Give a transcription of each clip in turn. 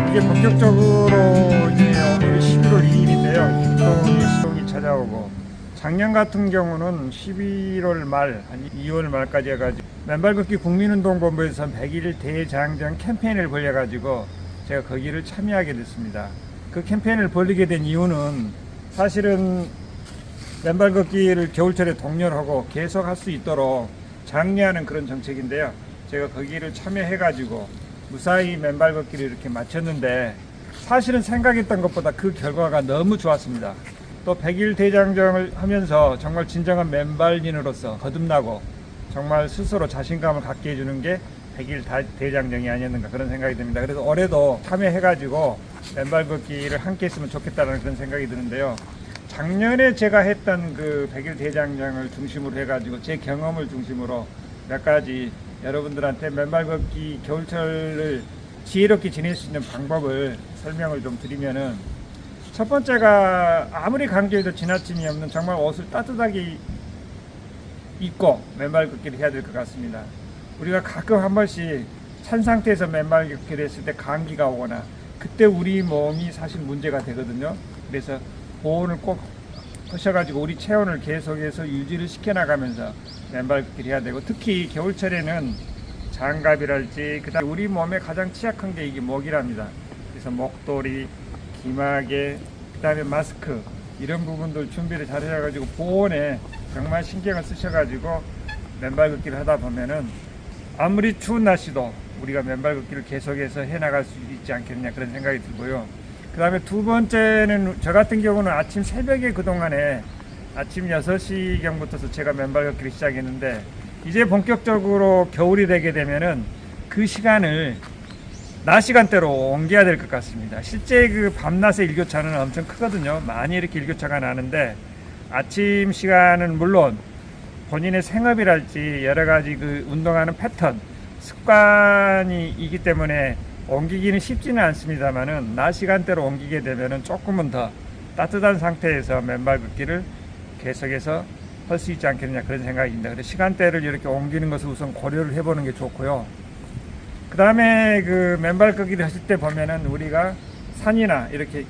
이게 본격적으로 이제 오늘 11월 2일인데요. 입동이 수동이 찾아오고, 작년 같은 경우는 11월 말, 한 2월 말까지 해가지고 맨발 걷기 국민운동본부에서 100일 대장정 캠페인을 벌여가지고 제가 거기를 참여하게 됐습니다. 그 캠페인을 벌이게 된 이유는 사실은 맨발 걷기를 겨울철에 독려하고 계속 할 수 있도록 장려하는 그런 정책인데요. 제가 거기를 참여해가지고 무사히 맨발 걷기를 이렇게 마쳤는데, 사실은 생각했던 것보다 그 결과가 너무 좋았습니다. 또 100일 대장정을 하면서 정말 진정한 맨발인으로서 거듭나고 정말 스스로 자신감을 갖게 해주는 게 100일 대장정이 아니었는가, 그런 생각이 듭니다. 그래서 올해도 참여해가지고 맨발 걷기를 함께 했으면 좋겠다는 그런 생각이 드는데요. 작년에 제가 했던 그 100일 대장정을 중심으로 해가지고 제 경험을 중심으로 몇 가지 여러분들한테 맨발 걷기 겨울철을 지혜롭게 지낼 수 있는 방법을 설명을 좀 드리면은, 첫 번째가 아무리 감기에도 지나침이 없는 정말 옷을 따뜻하게 입고 맨발 걷기를 해야 될 것 같습니다. 우리가 가끔 한 번씩 찬 상태에서 맨발 걷기를 했을 때 감기가 오거나, 그때 우리 몸이 사실 문제가 되거든요. 그래서 보온을 꼭 하셔가지고 우리 체온을 계속해서 유지를 시켜나가면서 맨발 걷기를 해야 되고, 특히 겨울철에는 장갑이랄지 그다음 우리 몸에 가장 취약한 게 이게 목이랍니다. 그래서 목도리, 기마개, 그 다음에 마스크, 이런 부분들 준비를 잘 해가지고 보온에 정말 신경을 쓰셔가지고 맨발 걷기를 하다 보면은 아무리 추운 날씨도 우리가 맨발 걷기를 계속해서 해나갈 수 있지 않겠냐, 그런 생각이 들고요. 그 다음에 두 번째는 저 같은 경우는 아침 새벽에 그동안에 아침 6시경부터 제가 맨발 걷기를 시작했는데, 이제 본격적으로 겨울이 되게 되면은 그 시간을 낮 시간대로 옮겨야 될 것 같습니다. 실제 그 밤낮의 일교차는 엄청 크거든요. 많이 이렇게 일교차가 나는데, 아침 시간은 물론 본인의 생업이랄지 여러 가지 그 운동하는 패턴, 습관이 있기 때문에 옮기기는 쉽지는 않습니다만은, 낮 시간대로 옮기게 되면은 조금은 더 따뜻한 상태에서 맨발 걷기를 계속해서 할 수 있지 않겠느냐, 그런 생각입니다. 그래서 시간대를 이렇게 옮기는 것을 우선 고려를 해보는 게 좋고요. 그 다음에 그 맨발 걷기를 하실 때 보면은 우리가 산이나 이렇게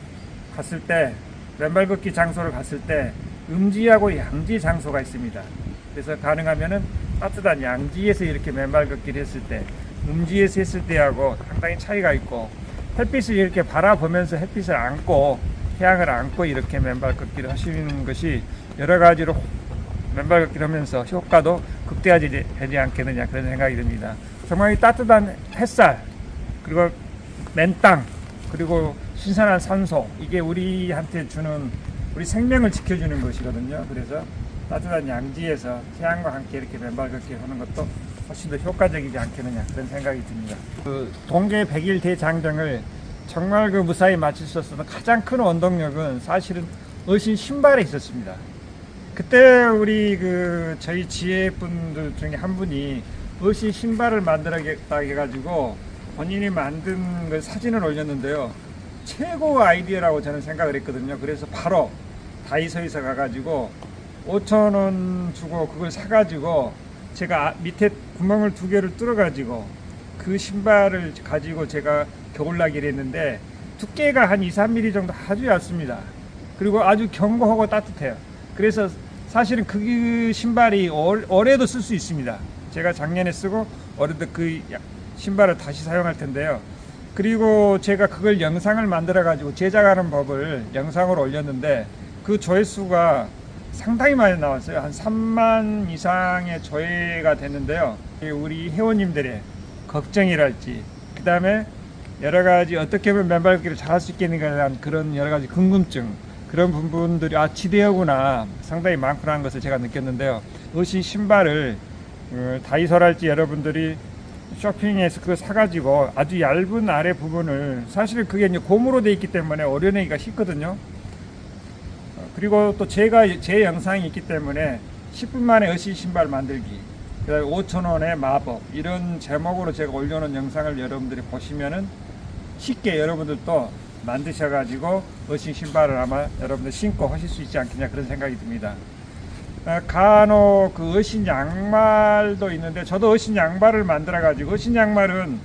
갔을 때, 맨발 걷기 장소를 갔을 때 음지하고 양지 장소가 있습니다. 그래서 가능하면은 따뜻한 양지에서 이렇게 맨발 걷기를 했을 때 음지에서 했을 때하고 상당히 차이가 있고, 햇빛을 이렇게 바라보면서 햇빛을 안고 태양을 안고 이렇게 맨발 걷기를 하시는 것이 여러 가지로 맨발 걷기를 하면서 효과도 극대화되지 않겠느냐, 그런 생각이 듭니다. 정말 따뜻한 햇살, 그리고 맨 땅, 그리고 신선한 산소, 이게 우리한테 주는, 우리 생명을 지켜주는 것이거든요. 그래서 따뜻한 양지에서 태양과 함께 이렇게 맨발 걷기 하는 것도 훨씬 더 효과적이지 않겠느냐, 그런 생각이 듭니다. 그 동계 100일 대장정을 정말 그 무사히 마칠 수 있었던 가장 큰 원동력은 사실은 어신 신발에 있었습니다. 그때 우리 그 저희 지혜분들 중에 한 분이 어신 신발을 만들어야겠다 해가지고 본인이 만든 그 사진을 올렸는데요. 최고 아이디어라고 저는 생각을 했거든요. 그래서 바로 다이소에서 가가지고 5,000원 주고 그걸 사가지고 제가 밑에 구멍을 2개를 뚫어가지고 그 신발을 가지고 제가 겨울나기를 했는데, 두께가 한 2-3mm 정도 아주 얇습니다. 그리고 아주 견고하고 따뜻해요. 그래서 사실은 그 신발이 올해도 쓸 수 있습니다. 제가 작년에 쓰고 올해도 그 신발을 다시 사용할 텐데요. 그리고 제가 그걸 영상을 만들어 가지고 제작하는 법을 영상으로 올렸는데, 그 조회수가 상당히 많이 나왔어요. 한 3만 이상의 조회가 됐는데요. 우리 회원님들의 걱정이랄지, 그 다음에 여러 가지 어떻게 하면 맨발 걷기를 잘할 수 있겠는가에 대한 그런 여러 가지 궁금증, 그런 부분들이 지대하구나, 상당히 많구나 하는 것을 제가 느꼈는데요. 어신 신발을 다이소랄지 여러분들이 쇼핑에서 그거 사가지고 아주 얇은 아래 부분을, 사실 그게 이제 고무로 되어 있기 때문에 오려내기가 쉽거든요. 그리고 또 제 영상이 있기 때문에 10분 만에 어신 신발 만들기, 그다음에 5,000원의 마법, 이런 제목으로 제가 올려놓은 영상을 여러분들이 보시면은 쉽게 여러분들도 만드셔가지고 어신 신발을 아마 여러분들 신고 하실 수 있지 않겠냐, 그런 생각이 듭니다. 간혹 그 어신 양말도 있는데, 저도 어신 양말을 만들어 가지고, 어신 양말은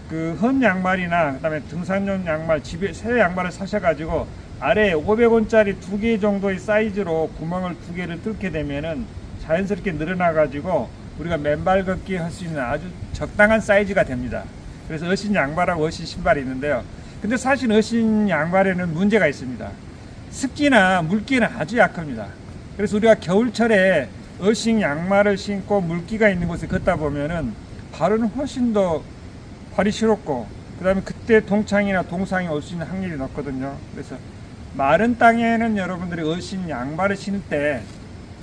그 헌 양말이나 그다음에 등산용 양말, 집에 새 양말을 사셔가지고 아래 500원짜리 2개 정도의 사이즈로 구멍을 2개를 뚫게 되면은 자연스럽게 늘어나가지고 우리가 맨발 걷기 할 수 있는 아주 적당한 사이즈가 됩니다. 그래서 어신 양말하고 어신 신발이 있는데요. 근데 사실 어신 양말에는 문제가 있습니다. 습기나 물기는 아주 약합니다. 그래서 우리가 겨울철에 어신 양말을 신고 물기가 있는 곳에 걷다 보면은 발은 훨씬 더 발이 시렵고, 그 다음에 그때 동창이나 동상이 올 수 있는 확률이 높거든요. 그래서 마른 땅에는 여러분들이 어신 양말을 신을 때,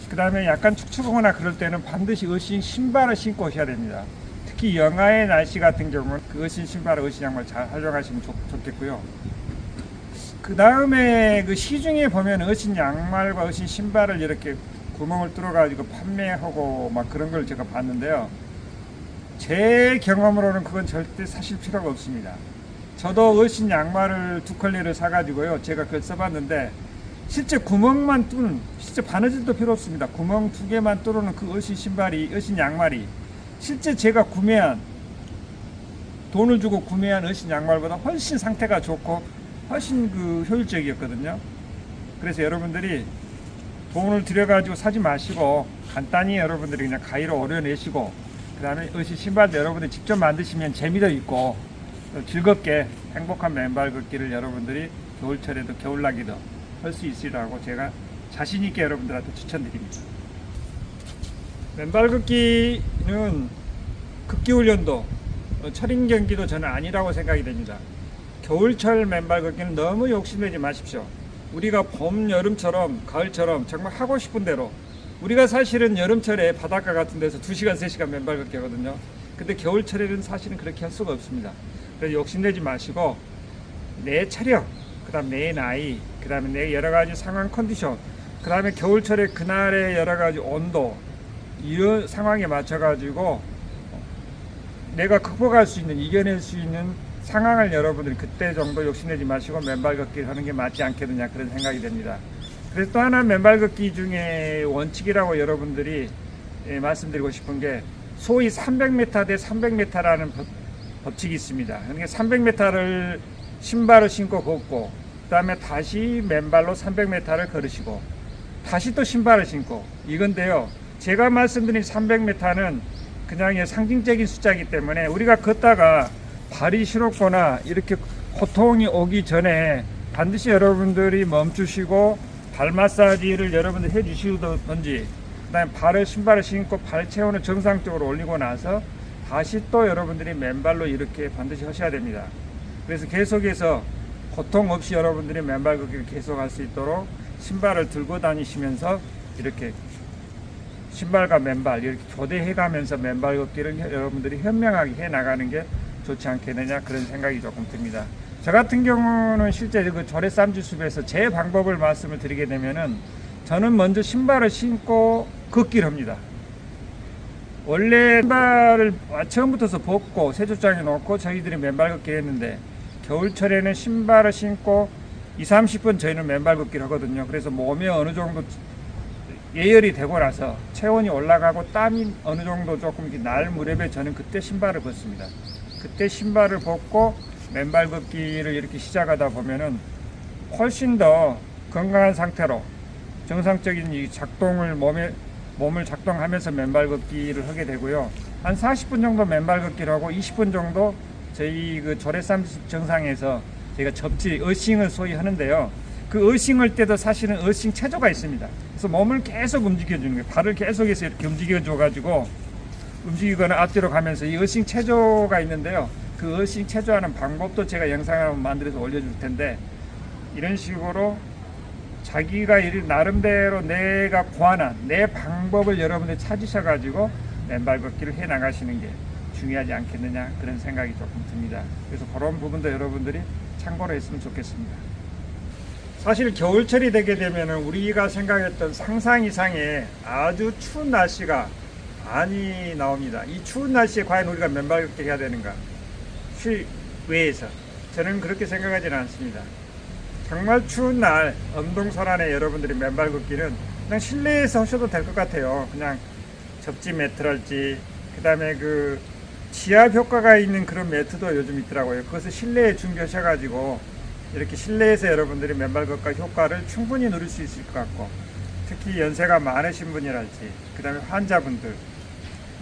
그 다음에 약간 축축하거나 그럴 때는 반드시 어신 신발을 신고 오셔야 됩니다. 특히 영하의 날씨 같은 경우는 그 어신 신발, 어신 양말 잘 활용하시면 좋겠고요. 그 다음에 그 시중에 보면 어신 양말과 어신 신발을 이렇게 구멍을 뚫어 가지고 판매하고 막 그런 걸 제가 봤는데요. 제 경험으로는 그건 절대 사실 필요가 없습니다. 저도 어신 양말을 2컬레를 사가지고요, 제가 그걸 써봤는데 실제 구멍만 뚫는, 실제 바느질도 필요 없습니다. 구멍 2개만 뚫어놓은 그 어신 신발이, 어신 양말이 실제 제가 구매한, 돈을 주고 구매한 어신 양말보다 훨씬 상태가 좋고 훨씬 그 효율적이었거든요. 그래서 여러분들이 돈을 들여가지고 사지 마시고 간단히 여러분들이 그냥 가위로 오려내시고, 그 다음에 어신 신발도 여러분들이 직접 만드시면 재미도 있고 즐겁게 행복한 맨발 걷기를 여러분들이 겨울철에도 겨울나기도 할 수 있으라고 제가 자신있게 여러분들한테 추천드립니다. 맨발 걷기는 극기훈련도 철인 경기도 저는 아니라고 생각이 됩니다. 겨울철 맨발 걷기는 너무 욕심내지 마십시오. 우리가 봄, 여름처럼 가을처럼 정말 하고 싶은 대로, 우리가 사실은 여름철에 바닷가 같은 데서 2시간, 3시간 맨발 걷기 하거든요. 근데 겨울철에는 사실은 그렇게 할 수가 없습니다. 그래서 욕심내지 마시고 내 체력, 그 다음 내 나이, 그 다음에 내 여러가지 상황 컨디션, 그 다음에 겨울철에 그날의 여러가지 온도, 이런 상황에 맞춰 가지고 내가 극복할 수 있는, 이겨낼 수 있는 상황을 여러분들이 그때 정도 욕심내지 마시고 맨발 걷기를 하는 게 맞지 않겠느냐, 그런 생각이 됩니다. 그래서 또 하나 맨발 걷기 중에 원칙이라고 여러분들이 말씀드리고 싶은 게, 소위 300m 대 300m라는 법칙이 있습니다. 그러니까 300m를 신발을 신고 걷고, 그 다음에 다시 맨발로 300m를 걸으시고, 다시 또 신발을 신고, 이건데요. 제가 말씀드린 300m는 그냥 상징적인 숫자이기 때문에 우리가 걷다가 발이 시렵거나 이렇게 고통이 오기 전에 반드시 여러분들이 멈추시고 발 마사지를 여러분들 해 주시든지, 그 다음에 발을 신발을 신고 발 체온을 정상적으로 올리고 나서 다시 또 여러분들이 맨발로 이렇게 반드시 하셔야 됩니다. 그래서 계속해서 고통 없이 여러분들이 맨발 걷기를 계속할 수 있도록 신발을 들고 다니시면서 이렇게 신발과 맨발 이렇게 교대해 가면서 맨발 걷기를 여러분들이 현명하게 해 나가는 게 좋지 않겠느냐, 그런 생각이 조금 듭니다. 저 같은 경우는 실제 그 조례삼지숲에서 제 방법을 말씀을 드리게 되면은, 저는 먼저 신발을 신고 걷기를 합니다. 원래 신발을 처음부터 벗고 세조장에 놓고 저희들이 맨발 걷기를 했는데, 겨울철에는 신발을 신고 20-30분 저희는 맨발 걷기를 하거든요. 그래서 몸에 어느 정도 예열이 되고 나서 체온이 올라가고 땀이 어느 정도 조금 날 무렵에 저는 그때 신발을 벗습니다. 그때 신발을 벗고 맨발 걷기를 이렇게 시작하다 보면은 훨씬 더 건강한 상태로 정상적인 이 작동을 몸을 작동하면서 맨발 걷기를 하게 되고요. 한 40분 정도 맨발 걷기를 하고 20분 정도 저희 그 조례삼지숲 정상에서 저희가 접지, 어싱을 소위 하는데요. 그 어싱할 때도 사실은 어싱 체조가 있습니다. 그래서 몸을 계속 움직여주는 거예요. 발을 계속해서 이렇게 움직여줘가지고 움직이거나 앞뒤로 가면서 이 어싱 체조가 있는데요. 그 어싱 체조하는 방법도 제가 영상을 한번 만들어서 올려줄 텐데, 이런 식으로 자기가 나름대로 내가 고안한 내 방법을 여러분들이 찾으셔가지고 맨발 걷기를 해 나가시는 게 중요하지 않겠느냐, 그런 생각이 조금 듭니다. 그래서 그런 부분도 여러분들이 참고로 했으면 좋겠습니다. 사실 겨울철이 되게 되면은 우리가 생각했던 상상 이상의 아주 추운 날씨가 많이 나옵니다. 이 추운 날씨에 과연 우리가 맨발 걷기 해야 되는가? 실외에서 저는 그렇게 생각하지는 않습니다. 정말 추운 날 엄동설안에 여러분들이 맨발 걷기는 그냥 실내에서 하셔도 될 것 같아요. 그냥 접지 매트랄지, 그 다음에 그 지압 효과가 있는 그런 매트도 요즘 있더라고요. 그것을 실내에 준비하셔가지고 이렇게 실내에서 여러분들이 맨발 걷기 효과를 충분히 누릴 수 있을 것 같고, 특히 연세가 많으신 분이랄지 그 다음에 환자분들,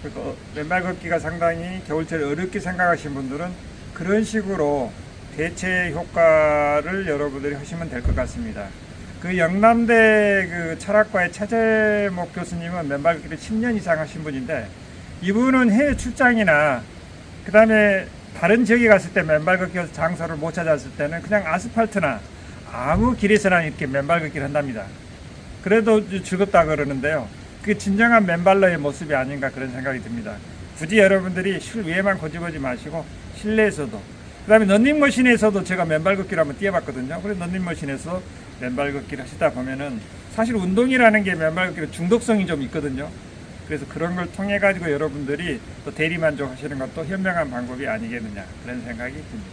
그리고 맨발 걷기가 상당히 겨울철에 어렵게 생각하시는 분들은 그런 식으로 대체 효과를 여러분들이 하시면 될 것 같습니다. 그 영남대 그 철학과의 차재목 교수님은 맨발 걷기를 10년 이상 하신 분인데, 이분은 해외 출장이나 그 다음에 다른 지역에 갔을 때 맨발 걷기 장소를 못 찾았을 때는 그냥 아스팔트나 아무 길에서나 이렇게 맨발 걷기를 한답니다. 그래도 즐겁다 그러는데요. 그게 진정한 맨발러의 모습이 아닌가 그런 생각이 듭니다. 굳이 여러분들이 실외에만 고집하지 마시고 실내에서도, 그 다음에 런닝머신에서도 제가 맨발 걷기를 한번 뛰어봤거든요. 그래서 런닝머신에서 맨발 걷기를 하시다 보면은 사실 운동이라는 게 맨발 걷기는 중독성이 좀 있거든요. 그래서 그런 걸 통해 가지고 여러분들이 또 대리만족 하시는 것도 현명한 방법이 아니겠느냐 그런 생각이 듭니다.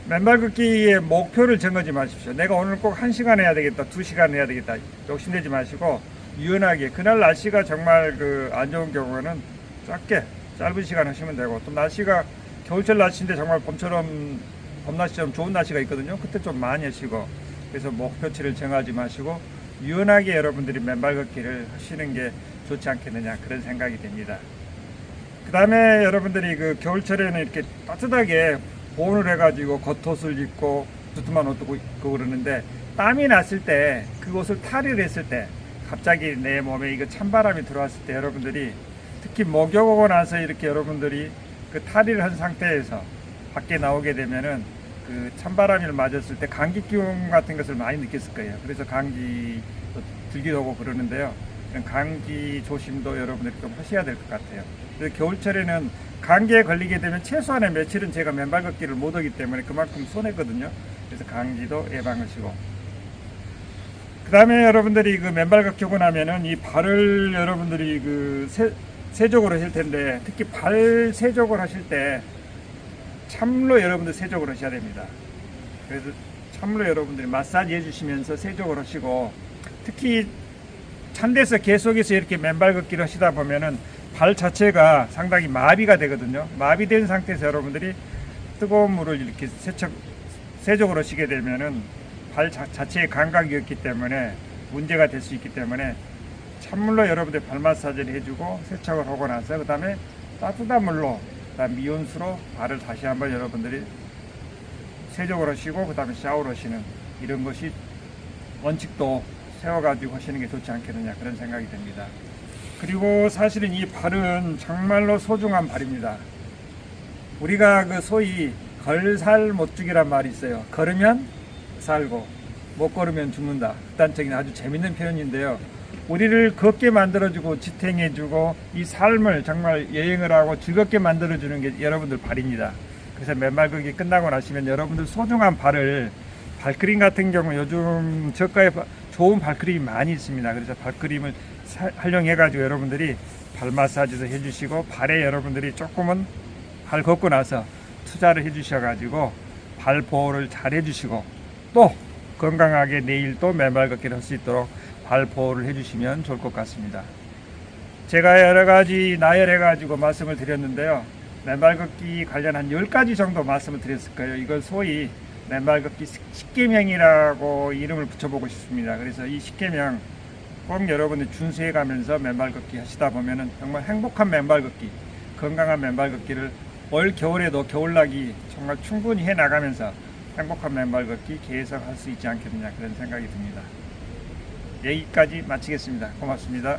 맨발 걷기의 목표를 정하지 마십시오. 내가 오늘 꼭 1시간 해야 되겠다, 2시간 해야 되겠다 욕심내지 마시고 유연하게, 그날 날씨가 정말 안 좋은 경우에는 짧은 시간 하시면 되고, 또 날씨가 겨울철 날씨인데 정말 봄날씨처럼 좋은 날씨가 있거든요. 그때 좀 많이 하시고, 그래서 목표치를 정하지 마시고 유연하게 여러분들이 맨발 걷기를 하시는 게 좋지 않겠느냐 그런 생각이 됩니다. 그 다음에 여러분들이 그 겨울철에는 이렇게 따뜻하게 보온을 해가지고 겉옷을 입고 두툼한 옷도 입고 그러는데, 땀이 났을 때 그것을 탈의를 했을 때 갑자기 내 몸에 이거 찬바람이 들어왔을 때 여러분들이 특히 목욕 오고 나서 이렇게 여러분들이 그 탈의를 한 상태에서 밖에 나오게 되면은 그 찬바람을 맞았을 때 감기 기운 같은 것을 많이 느꼈을 거예요. 그래서 감기 들기도 하고 그러는데요. 감기 조심도 여러분들이 좀 하셔야 될 것 같아요. 그래서 겨울철에는 감기에 걸리게 되면 최소한의 며칠은 제가 맨발 걷기를 못 하기 때문에 그만큼 손해거든요. 그래서 감기도 예방하시고, 그 다음에 여러분들이 그 맨발 걷기 하고 나면은 이 발을 여러분들이 세족을 하실 텐데, 특히 발 세족을 하실 때 참으로 여러분들 세족을 하셔야 됩니다. 그래서 참으로 여러분들이 마사지 해주시면서 세족을 하시고, 특히 찬 데서 계속해서 이렇게 맨발 걷기를 하시다 보면은 발 자체가 상당히 마비가 되거든요. 마비된 상태에서 여러분들이 뜨거운 물을 이렇게 세족을 하시게 되면은 발 자체의 감각이 없기 때문에 문제가 될 수 있기 때문에 찬물로 여러분들 발 마사지를 해주고 세척을 하고 나서 그 다음에 따뜻한 물로, 그다음 미온수로 발을 다시 한번 여러분들이 세족을 하시고 그 다음에 샤워를 하시는 이런 것이 원칙도 세워가지고 하시는 게 좋지 않겠느냐 그런 생각이 듭니다. 그리고 사실은 이 발은 정말로 소중한 발입니다. 우리가 그 소위 걸살 못죽이란 말이 있어요. 걸으면 살고 못 걸으면 죽는다. 극단적인 아주 재밌는 표현인데요. 우리를 걷게 만들어주고 지탱해주고 이 삶을 정말 여행을 하고 즐겁게 만들어주는 게 여러분들 발입니다. 그래서 맨발 걷기 끝나고 나시면 여러분들 소중한 발을, 발크림 같은 경우 요즘 저가에 좋은 발크림이 많이 있습니다. 그래서 발크림을 활용해 가지고 여러분들이 발 마사지도 해주시고, 발에 여러분들이 조금은 발 걷고 나서 투자를 해주셔 가지고 발 보호를 잘 해주시고, 또 건강하게 내일 또 맨발 걷기를 할 수 있도록 발 보호를 해주시면 좋을 것 같습니다. 제가 여러 가지 나열해 가지고 말씀을 드렸는데요. 맨발 걷기 관련 한 10가지 정도 말씀을 드렸을 거예요. 이걸 소위 맨발 걷기 10계명이라고 이름을 붙여보고 싶습니다. 그래서 이 10계명 꼭 여러분들 준수해 가면서 맨발 걷기 하시다 보면은 정말 행복한 맨발 걷기, 건강한 맨발 걷기를 올 겨울에도 겨울나기 정말 충분히 해 나가면서 행복한 맨발 걷기 계속할 수 있지 않겠느냐 그런 생각이 듭니다. 여기까지 마치겠습니다. 고맙습니다.